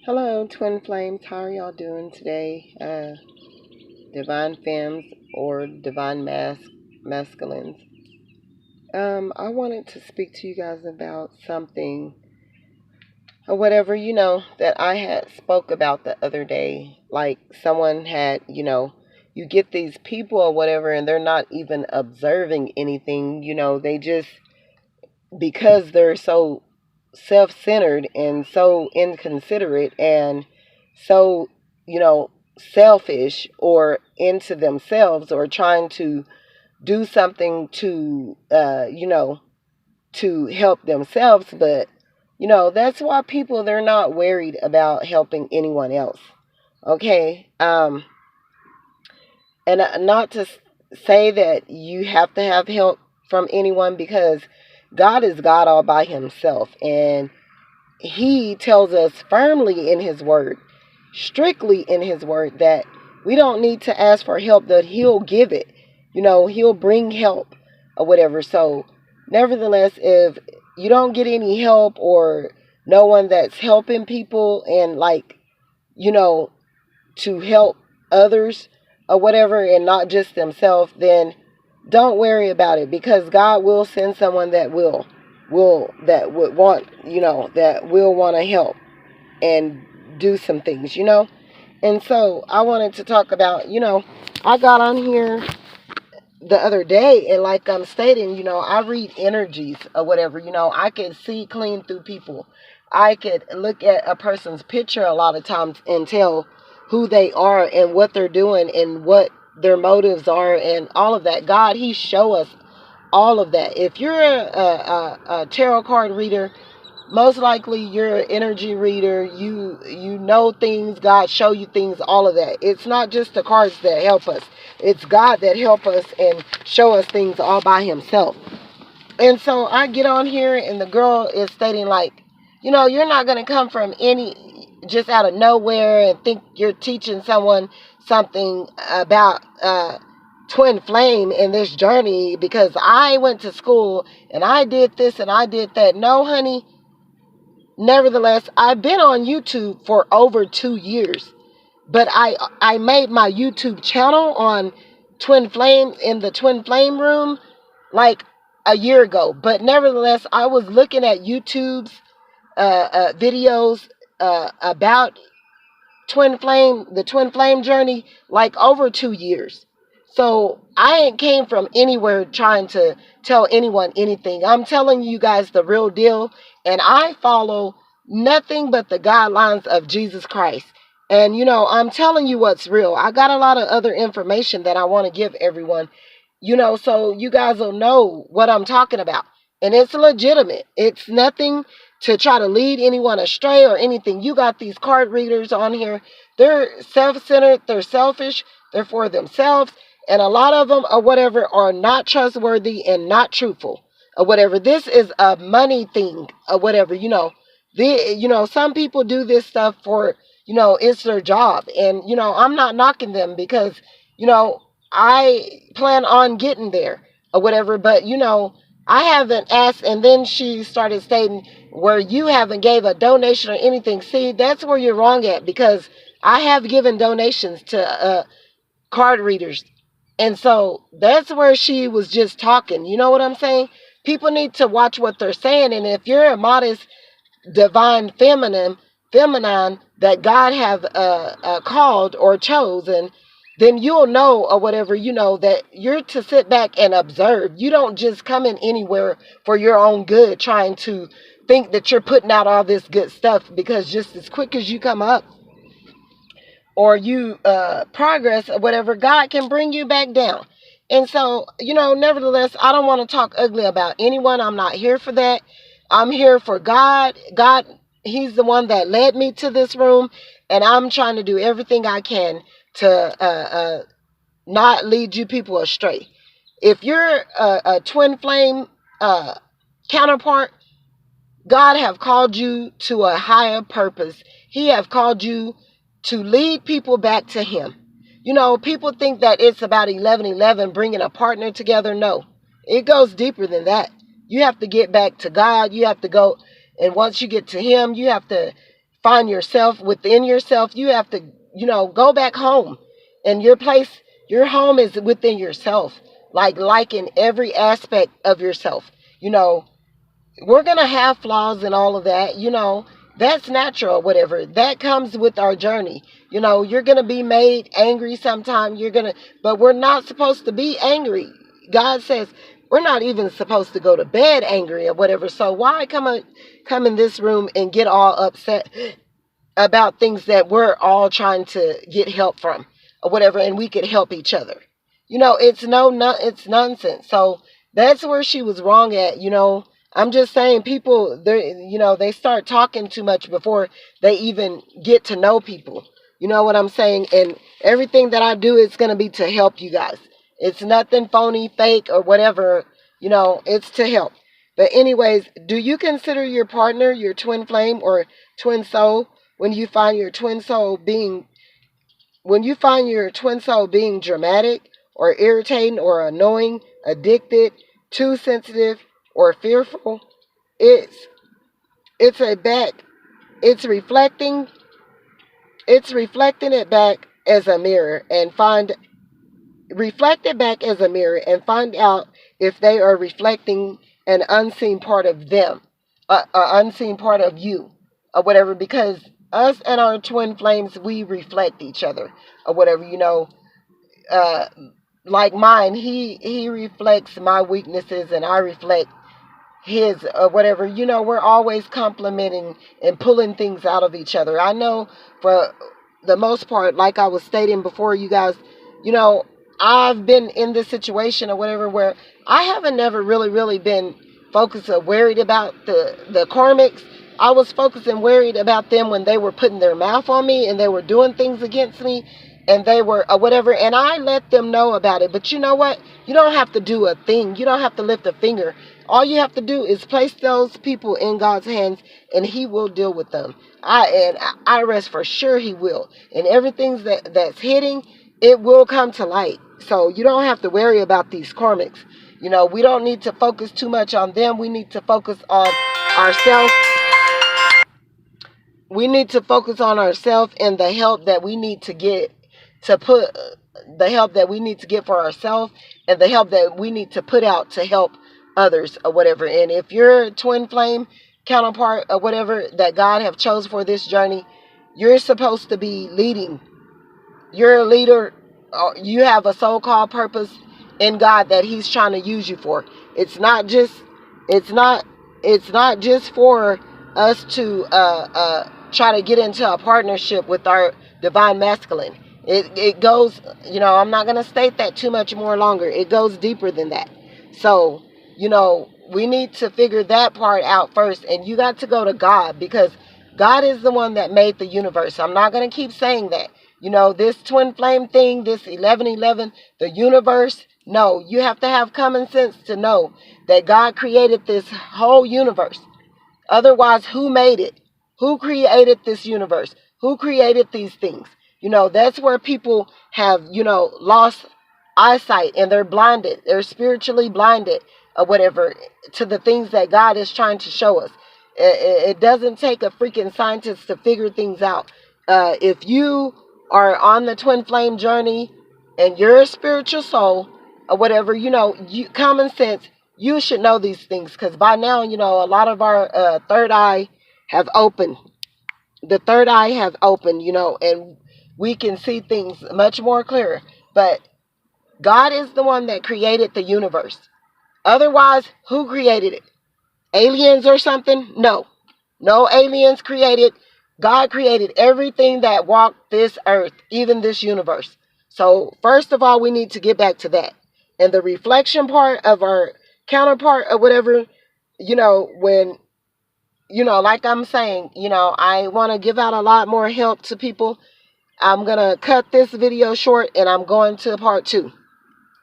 Hello, Twin Flames. How are y'all doing today? Divine Femmes or Divine Masculines. I wanted to speak to you guys about something or whatever, that I had spoke about the other day. Like someone had, you get these people or whatever and they're not even observing anything, they just, because they're so self-centered and so inconsiderate and so selfish or into themselves or trying to do something to help themselves, but that's why people, they're not worried about helping anyone else. Okay. And not to say that you have to have help from anyone, because God is God all by himself, and he tells us firmly in his word, strictly in his word, that we don't need to ask for help, that he'll give it. He'll bring help or whatever. So nevertheless, if you don't get any help or no one that's helping people and you know to help others or whatever, and not just themselves, then don't worry about it, because God will send someone that will that would want, that will want to help and do some things. And so I wanted to talk about, I got on here the other day, and like I'm stating, I read energies or whatever. I can see clean through people. I could look at a person's picture a lot of times and tell who they are and what they're doing and what their motives are and all of that. God, he show us all of that. If you're a tarot card reader, most likely you're an energy reader. You know things. God show you things. All of that. It's not just the cards that help us. It's God that help us and show us things all by himself. And so I get on here and the girl is stating like, you're not going to come from just out of nowhere and think you're teaching someone something about twin flame in this journey, because I went to school and I did this and I did that. No, honey. Nevertheless, I've been on YouTube for over 2 years, but I made my YouTube channel on Twin Flame, in the Twin Flame room, like a year ago. But nevertheless, I was looking at YouTube's videos about the Twin Flame journey, like over 2 years. So I ain't came from anywhere trying to tell anyone anything. I'm telling you guys the real deal, and I follow nothing but the guidelines of Jesus Christ. And I'm telling you what's real. I got a lot of other information that I want to give everyone, so you guys will know what I'm talking about. And it's legitimate. It's nothing to try to lead anyone astray or anything. You got these card readers on here. They're self-centered, they're selfish, they're for themselves, and a lot of them or whatever are not trustworthy and not truthful or whatever. This is a money thing or whatever. Some people do this stuff for, it's their job. And I'm not knocking them, because I plan on getting there or whatever. But I haven't asked. And then she started stating, where you haven't gave a donation or anything. See, that's where you're wrong at, because I have given donations to card readers. And so that's where she was just talking. You know what I'm saying? People need to watch what they're saying. And if you're a modest, divine feminine that God have called or chosen, then you'll know or whatever, that you're to sit back and observe. You don't just come in anywhere for your own good, trying to think that you're putting out all this good stuff, because just as quick as you come up or you progress or whatever, God can bring you back down. And so, nevertheless, I don't want to talk ugly about anyone. I'm not here for that. I'm here for God. God, he's the one that led me to this room, and I'm trying to do everything I can to not lead you people astray. If you're a twin flame counterpart, God have called you to a higher purpose. He have called you to lead people back to him. People think that it's about 11:11, bringing a partner together. No, it goes deeper than that. You have to get back to God. You have to go, and once you get to him, you have to find yourself within yourself, you have to, go back home. And your home is within yourself. Like in every aspect of yourself. We're going to have flaws and all of that. That's natural, whatever. That comes with our journey. You're going to be made angry sometime. But we're not supposed to be angry. God says we're not even supposed to go to bed angry or whatever. So why come in this room and get all upset about things that we're all trying to get help from or whatever, and we could help each other? It's nonsense. So that's where she was wrong at. I'm just saying, people, they start talking too much before they even get to know people. You know what I'm saying? And everything that I do is going to be to help you guys. It's nothing phony, fake, or whatever. It's to help. But anyways, do you consider your partner your twin flame or twin soul when you find your twin soul being dramatic or irritating or annoying, addicted, too sensitive, or fearful? It's it's a back. It's reflecting it back as a mirror and find reflect it back as a mirror and find out if they are reflecting an unseen part of them, an unseen part of you, or whatever. Because us and our twin flames, we reflect each other, or whatever. Uh, like mine, he reflects my weaknesses, and I reflect his, whatever. We're always complimenting and pulling things out of each other. I know for the most part, like I was stating before, you guys, you know I've been in this situation or whatever where I haven't never really been focused or worried about the karmics. I was focused and worried about them when they were putting their mouth on me and they were doing things against me, and they were, whatever, and I let them know about it. But you know what? You don't have to do a thing. You don't have to lift a finger. All you have to do is place those people in God's hands, and He will deal with them. I rest for sure He will. And everything that's hitting, it will come to light. So you don't have to worry about these karmics. We don't need to focus too much on them. We need to focus on ourselves. We need to focus on ourselves and the help that we need to get to put the help that we need to get for ourselves, and the help that we need to put out to help others or whatever. And if your twin flame counterpart or whatever that God have chose for this journey, you're supposed to be leading. You're a leader. You have a so-called purpose in God that He's trying to use you for. It's not just for us to try to get into a partnership with our divine masculine. It goes, I'm not going to state that too much more longer. It goes deeper than that. So, we need to figure that part out first. And you got to go to God, because God is the one that made the universe. I'm not going to keep saying that. This twin flame thing, this 1111, the universe. No, you have to have common sense to know that God created this whole universe. Otherwise, who made it? Who created this universe? Who created these things? That's where people have, lost eyesight, and they're blinded. They're spiritually blinded or whatever to the things that God is trying to show us. It doesn't take a freaking scientist to figure things out. If you are on the twin flame journey and you're a spiritual soul or whatever, common sense, you should know these things, because by now, a lot of our third eye have opened. The third eye have opened, and we can see things much more clearer. But God is the one that created the universe. Otherwise, who created it? Aliens or something? No. No aliens created. God created everything that walked this earth, even this universe. So, first of all, we need to get back to that. And the reflection part of our counterpart or whatever, when, like I'm saying, I want to give out a lot more help to people. I'm going to cut this video short, and I'm going to part 2.